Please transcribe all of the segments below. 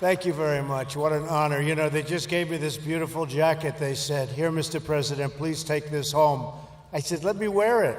Thank you very much. What an honor. You know, they just gave me this beautiful jacket. They said, "Here, Mr. President, please take this home." I said, "Let me wear it."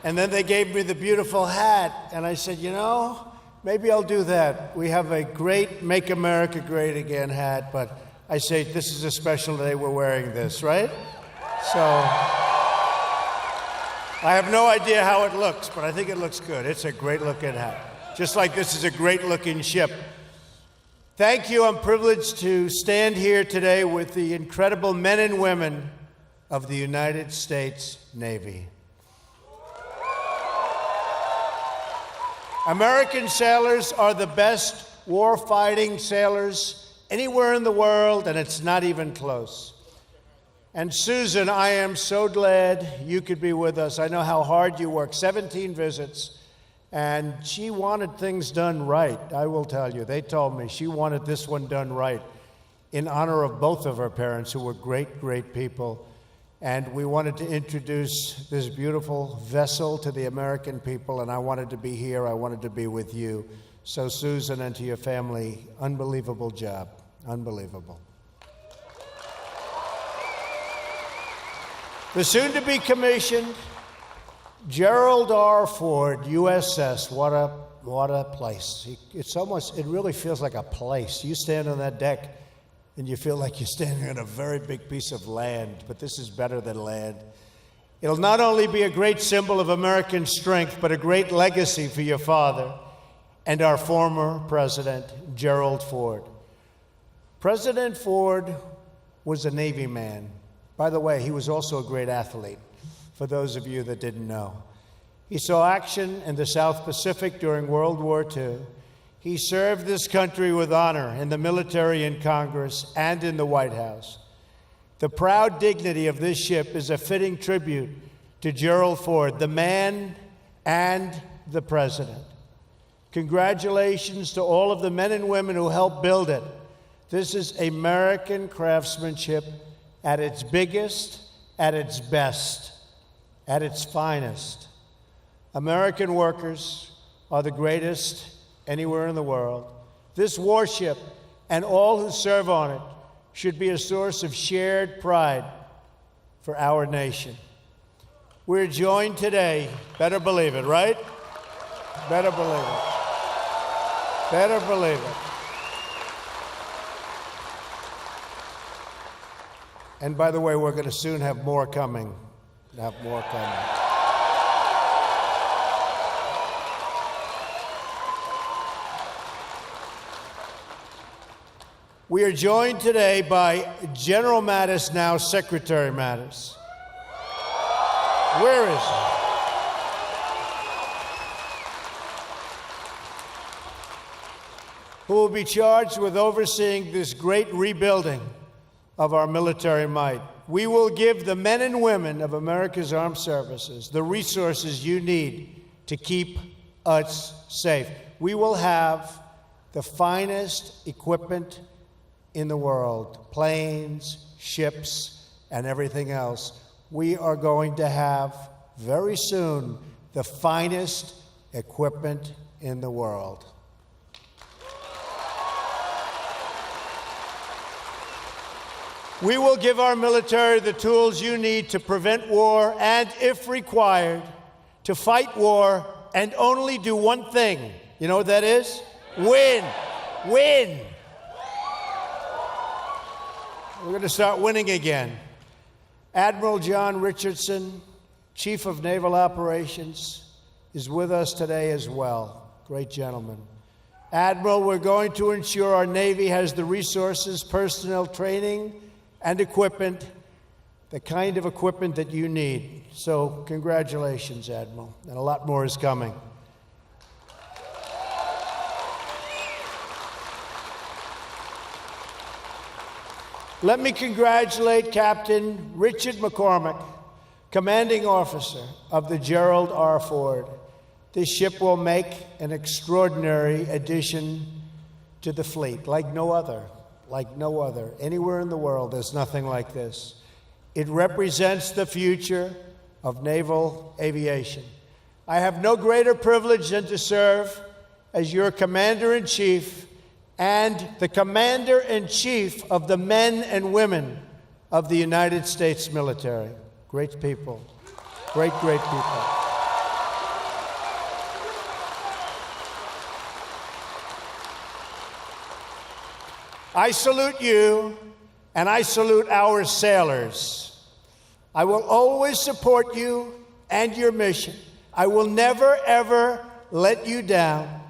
And then they gave me the beautiful hat. And I said, you know, maybe I'll do that. We have a great Make America Great Again hat, but I say this is a special day we're wearing this, right? So I have no idea how it looks, but I think it looks good. It's a great looking hat. Just like this is a great looking ship. Thank you. I'm privileged to stand here today with the incredible men and women of the United States Navy. American sailors are the best war-fighting sailors anywhere in the world, and it's not even close. And Susan, I am so glad you could be with us. I know how hard you work, 17 visits. And she wanted things done right, I will tell you. They told me she wanted this one done right in honor of both of her parents, who were great, great people. And we wanted to introduce this beautiful vessel to the American people, and I wanted to be here. I wanted to be with you. So, Susan, and to your family, unbelievable job. Unbelievable. The soon-to-be commissioned Gerald R. Ford, USS, what a place. It really feels like a place. You stand on that deck and you feel like you're standing on a very big piece of land, but this is better than land. It'll not only be a great symbol of American strength, but a great legacy for your father and our former president, Gerald Ford. President Ford was a Navy man. By the way, he was also a great athlete, for those of you that didn't know. He saw action in the South Pacific during World War II. He served this country with honor in the military, in Congress, and in the White House. The proud dignity of this ship is a fitting tribute to Gerald Ford, the man and the president. Congratulations to all of the men and women who helped build it. This is American craftsmanship at its biggest, at its best, at its finest. American workers are the greatest anywhere in the world. This warship and all who serve on it should be a source of shared pride for our nation. We're joined today, better believe it, right? Better believe it. Better believe it. And by the way, we're going to soon have more coming. We are joined today by General Mattis, now Secretary Mattis. Where is he? Who will be charged with overseeing this great rebuilding of our military might. We will give the men and women of America's armed services the resources you need to keep us safe. We will have the finest equipment in the world, planes, ships, and everything else. We are going to have, very soon, the finest equipment in the world. We will give our military the tools you need to prevent war and, if required, to fight war and only do one thing. You know what that is? Win. Win. We're going to start winning again. Admiral John Richardson, Chief of Naval Operations, is with us today as well. Great gentleman. Admiral, we're going to ensure our Navy has the resources, personnel, training, and equipment, the kind of equipment that you need. So congratulations, Admiral, and a lot more is coming. Let me congratulate Captain Richard McCormick, Commanding Officer of the Gerald R. Ford. This ship will make an extraordinary addition to the fleet, like no other. Anywhere in the world, there's nothing like this. It represents the future of naval aviation. I have no greater privilege than to serve as your Commander-in-Chief and the Commander-in-Chief of the men and women of the United States military. Great people. Great, great people. I salute you, and I salute our sailors. I will always support you and your mission. I will never, ever let you down.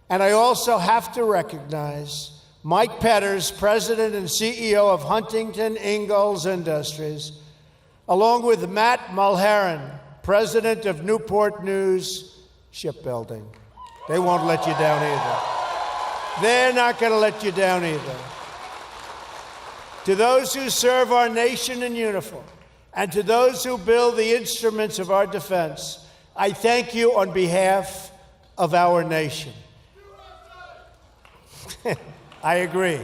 And I also have to recognize Mike Petters, President and CEO of Huntington Ingalls Industries, along with Matt Mulheron, President of Newport News Shipbuilding. They won't let you down either. They're not going to let you down either. To those who serve our nation in uniform, and to those who build the instruments of our defense, I thank you on behalf of our nation. I agree.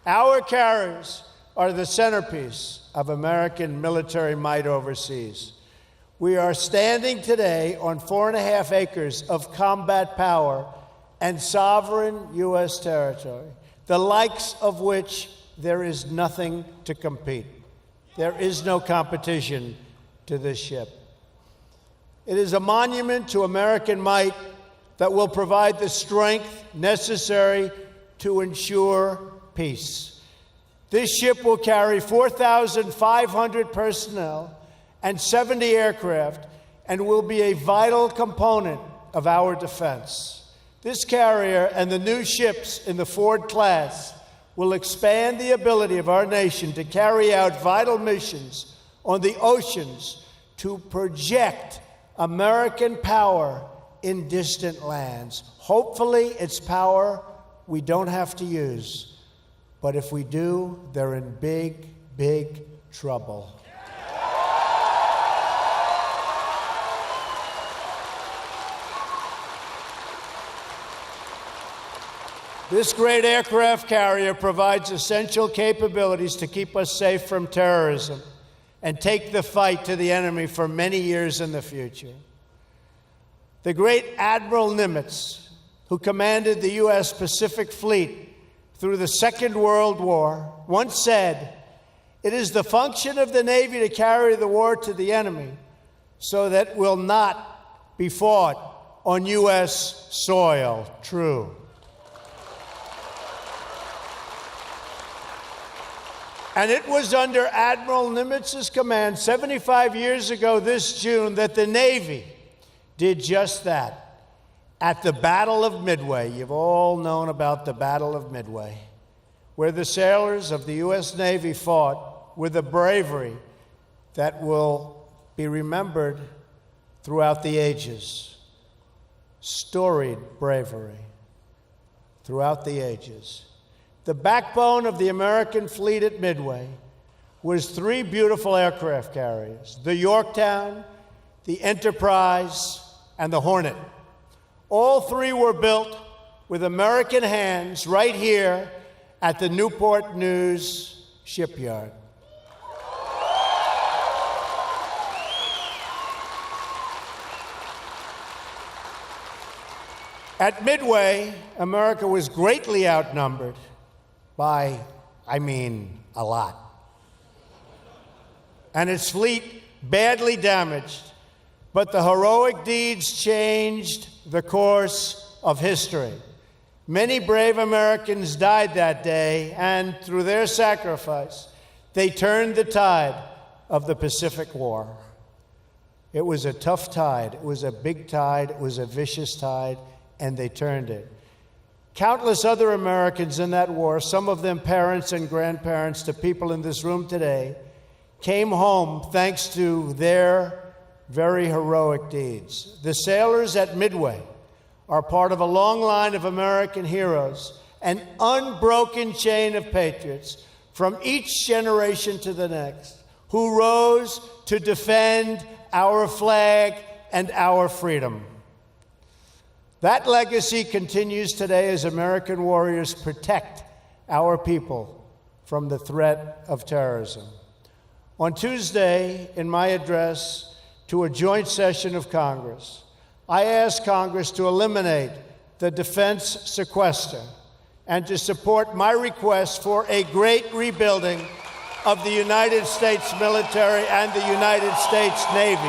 Our carriers are the centerpiece of American military might overseas. We are standing today on 4.5 acres of combat power and sovereign U.S. territory, the likes of which there is nothing to compete. There is no competition to this ship. It is a monument to American might that will provide the strength necessary to ensure peace. This ship will carry 4,500 personnel and 70 aircraft and will be a vital component of our defense. This carrier and the new ships in the Ford class will expand the ability of our nation to carry out vital missions on the oceans to project American power in distant lands. Hopefully, it's power we don't have to use. But if we do, they're in big, big trouble. This great aircraft carrier provides essential capabilities to keep us safe from terrorism and take the fight to the enemy for many years in the future. The great Admiral Nimitz, who commanded the U.S. Pacific Fleet through the Second World War, once said, "It is the function of the Navy to carry the war to the enemy so that it will not be fought on U.S. soil." True. And it was under Admiral Nimitz's command 75 years ago this June that the Navy did just that. At the Battle of Midway, you've all known about the Battle of Midway, where the sailors of the U.S. Navy fought with a bravery that will be remembered throughout the ages. Storied bravery throughout the ages. The backbone of the American fleet at Midway was 3 beautiful aircraft carriers, the Yorktown, the Enterprise, and the Hornet. All 3 were built with American hands right here at the Newport News shipyard. At Midway, America was greatly outnumbered by, a lot. And its fleet badly damaged, but the heroic deeds changed the course of history. Many brave Americans died that day, and through their sacrifice, they turned the tide of the Pacific War. It was a tough tide. It was a big tide. It was a vicious tide, and they turned it. Countless other Americans in that war, some of them parents and grandparents to people in this room today, came home thanks to their very heroic deeds. The sailors at Midway are part of a long line of American heroes, an unbroken chain of patriots from each generation to the next, who rose to defend our flag and our freedom. That legacy continues today as American warriors protect our people from the threat of terrorism. On Tuesday, in my address to a joint session of Congress, I asked Congress to eliminate the defense sequester and to support my request for a great rebuilding of the United States military and the United States Navy.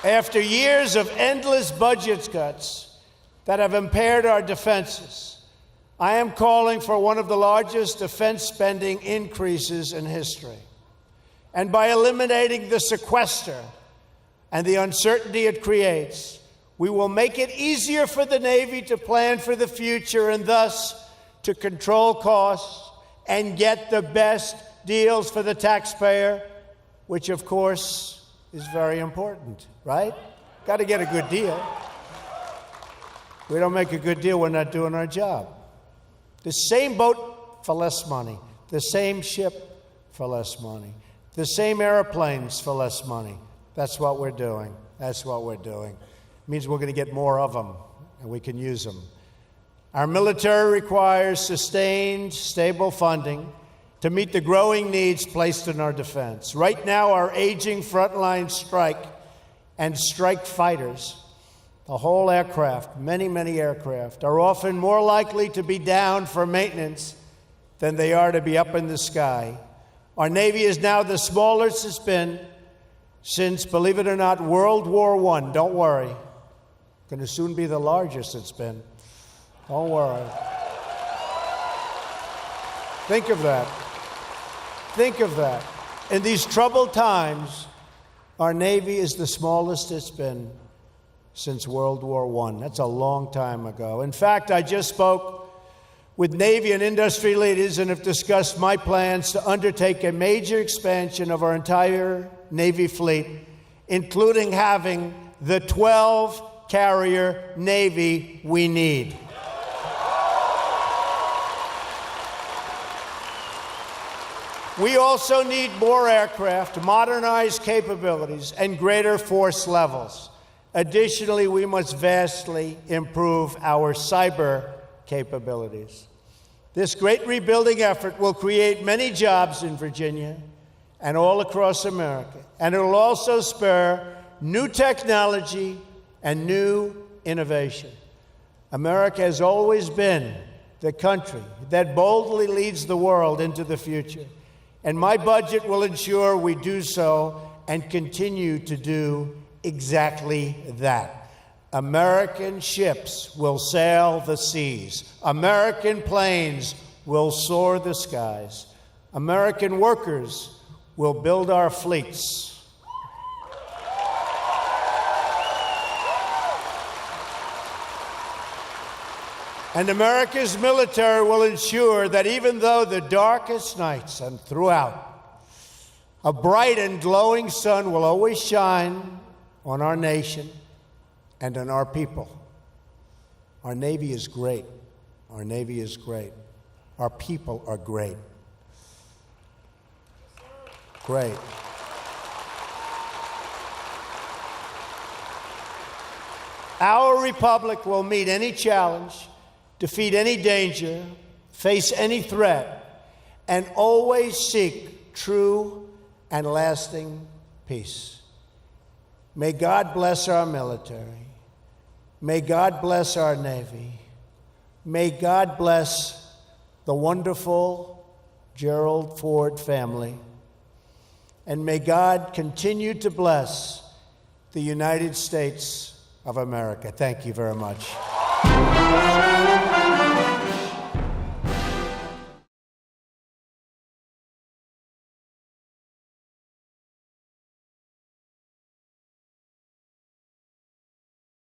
After years of endless budget cuts that have impaired our defenses, I am calling for one of the largest defense spending increases in history. And by eliminating the sequester and the uncertainty it creates, we will make it easier for the Navy to plan for the future and thus to control costs and get the best deals for the taxpayer, which of course is very important, right? Got to get a good deal. We don't make a good deal, we're not doing our job. The same boat for less money, the same ship for less money, the same airplanes for less money. That's what we're doing. That's what we're doing. It means we're going to get more of them, and we can use them. Our military requires sustained, stable funding to meet the growing needs placed in our defense. Right now, our aging frontline strike and strike fighters, the whole aircraft, many, many aircraft, are often more likely to be down for maintenance than they are to be up in the sky. Our Navy is now the smallest it's been since, believe it or not, World War I. Don't worry. Going to soon be the largest it's been. Don't worry. Think of that. Think of that. In these troubled times, our Navy is the smallest it's been since World War I. That's a long time ago. In fact, I just spoke with Navy and industry leaders and have discussed my plans to undertake a major expansion of our entire Navy fleet, including having the 12-carrier Navy we need. We also need more aircraft, modernized capabilities, and greater force levels. Additionally, we must vastly improve our cyber capabilities. This great rebuilding effort will create many jobs in Virginia and all across America, and it will also spur new technology and new innovation. America has always been the country that boldly leads the world into the future, and my budget will ensure we do so and continue to do exactly that. American ships will sail the seas. American planes will soar the skies. American workers will build our fleets. And America's military will ensure that even though the darkest nights and throughout, a bright and glowing sun will always shine on our nation and on our people. Our Navy is great. Our Navy is great. Our people are great. Great. Our republic will meet any challenge, defeat any danger, face any threat, and always seek true and lasting peace. May God bless our military. May God bless our Navy. May God bless the wonderful Gerald Ford family. And may God continue to bless the United States of America. Thank you very much.